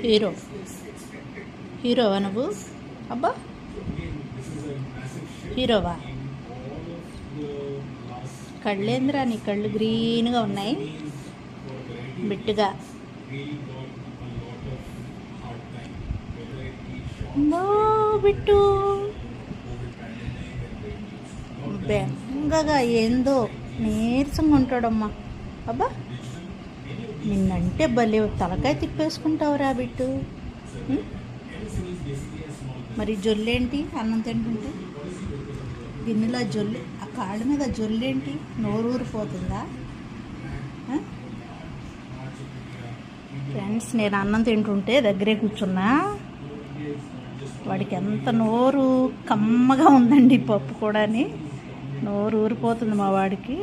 Hero హీరోవా నువ్వు? అబ్బా హీరోవా? కళ్ళేంద్రా నీ కళ్ళు గ్రీన్గా ఉన్నాయి, బిట్టుగా. బిట్టు బెంగగా ఏందో నీరసంగా ఉంటాడమ్మా. అబ్బా నిన్నంటే భలే తలకాయ తిప్పేసుకుంటావురా బిట్టు. మరి జొల్లేంటి అన్నం తింటుంటే? గిన్నెలో జొల్లు, ఆ కాళ్ళ మీద జొల్లేంటి? నోరు ఊరిపోతుందా? ఫ్రెండ్స్, నేను అన్నం తింటుంటే దగ్గరే కూర్చున్నా. వాడికి ఎంత నోరు కమ్మగా ఉందండి, పప్పు కూడాని నోరు ఊరిపోతుంది మా వాడికి.